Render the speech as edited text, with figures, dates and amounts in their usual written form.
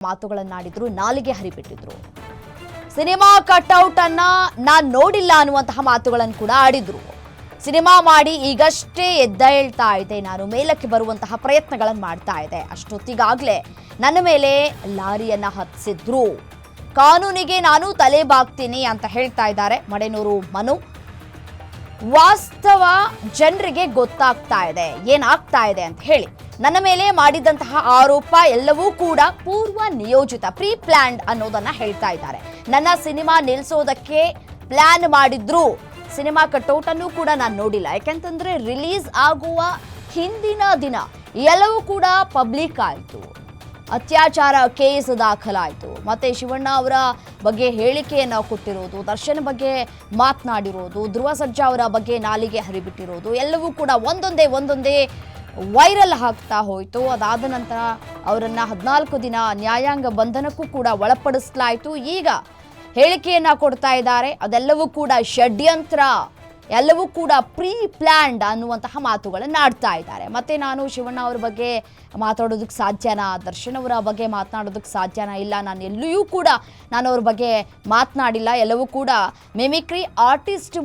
ಮಾತುಗಳನ್ನಾಡಿದ್ರು, ನಾಲಿಗೆ ಹರಿಬಿಟ್ಟಿದ್ರು. Cinema cutout ಅನ್ನ ನಾನ್ ನೋಡಿಲ್ಲ ಅನ್ನುವಂತಹ ಮಾತುಗಳನ್ನು ಕೂಡ ಆಡಿದ್ರು. ಸಿನಿಮಾ ಮಾಡಿ ಈಗಷ್ಟೇ ಎದ್ದೇಳ್ತಾ ಇದೆ, ನಾನು ಮೇಲಕ್ಕೆ ಬರುವಂತಹ ಪ್ರಯತ್ನಗಳನ್ನು ಮಾಡ್ತಾ ಇದೆ, ಅಷ್ಟೊತ್ತಿಗಾಗ್ಲೇ ನನ್ನ ಮೇಲೆ ಲಾರಿಯನ್ನ ಹತ್ತಿಸಿದ್ರು, ಕಾನೂನಿಗೆ ನಾನು ತಲೆ ಬಾಗ್ತೀನಿ ಅಂತ ಹೇಳ್ತಾ ಇದ್ದಾರೆ ಮಡೆನೂರು ಮನು. ವಾಸ್ತವ ಜನರಿಗೆ ಗೊತ್ತಾಗ್ತಾ ಇದೆ ಏನಾಗ್ತಾ ಇದೆ ಅಂತ ಹೇಳಿ. ನನ್ನ ಮೇಲೆ ಮಾಡಿದಂತಹ ಆರೋಪ ಎಲ್ಲವೂ ಕೂಡ ಪೂರ್ವ ನಿಯೋಜಿತ, ಪ್ರೀ ಪ್ಲಾನ್ಡ್ ಅನ್ನೋದನ್ನ ಹೇಳ್ತಾ ಇದ್ದಾರೆ. ನನ್ನ ಸಿನಿಮಾ ನಿಲ್ಲಿಸೋದಕ್ಕೆ ಪ್ಲಾನ್ ಮಾಡಿದ್ರು. ಸಿನಿಮಾ ಕಟ್ಔಟ್ ಅನ್ನು ಕೂಡ ನಾನು ನೋಡಿಲ್ಲ, ಯಾಕೆಂತಂದ್ರೆ ರಿಲೀಸ್ ಆಗುವ ಹಿಂದಿನ ದಿನ ಎಲ್ಲವೂ ಕೂಡ ಪಬ್ಲಿಕ್ ಆಯಿತು. ಅತ್ಯಾಚಾರ ಕೇಸ್ ದಾಖಲಾಯಿತು. ಮತ್ತೆ ಶಿವಣ್ಣ ಅವರ ಬಗ್ಗೆ ಹೇಳಿಕೆಯನ್ನು ಕೊಟ್ಟಿರೋದು, ದರ್ಶನ್ ಬಗ್ಗೆ ಮಾತನಾಡಿರೋದು, ಧ್ರುವ ಸರ್ಜಾ ಅವರ ಬಗ್ಗೆ ನಾಲಿಗೆ ಹರಿಬಿಟ್ಟಿರೋದು ಎಲ್ಲವೂ ಕೂಡ ಒಂದೊಂದೇ ವೈರಲ್ ಆಗ್ತಾ ಹೋಯಿತು. ಅದಾದ ನಂತರ ಅವರನ್ನು 14 ದಿನ ನ್ಯಾಯಾಂಗ ಬಂಧನಕ್ಕೂ ಕೂಡ ಒಳಪಡಿಸಲಾಯಿತು. ಈಗ ಹೇಳಿಕೆಯನ್ನು ಕೊಡ್ತಾ ಇದ್ದಾರೆ, ಅದೆಲ್ಲವೂ ಕೂಡ ಷಡ್ಯಂತ್ರ, ಎಲ್ಲವೂ ಕೂಡ ಪ್ರೀ ಪ್ಲ್ಯಾಂಡ್ ಅನ್ನುವಂತಹ ಮಾತುಗಳನ್ನು ಆಡ್ತಾ ಇದ್ದಾರೆ. ಮತ್ತೆ ನಾನು ಶಿವಣ್ಣ ಅವರ ಬಗ್ಗೆ ಮಾತಾಡೋದಕ್ಕೆ ಸಾಧ್ಯನಾ, ದರ್ಶನ್ ಅವರ ಬಗ್ಗೆ ಮಾತನಾಡೋದಕ್ಕೆ ಸಾಧ್ಯನಾ? ಇಲ್ಲ, ನಾನು ಎಲ್ಲಿಯೂ ಕೂಡ ನಾನು ಅವ್ರ ಬಗ್ಗೆ ಮಾತನಾಡಿಲ್ಲ, ಎಲ್ಲವೂ ಕೂಡ ಮಿಮಿಕ್ರಿ ಆರ್ಟಿಸ್ಟ್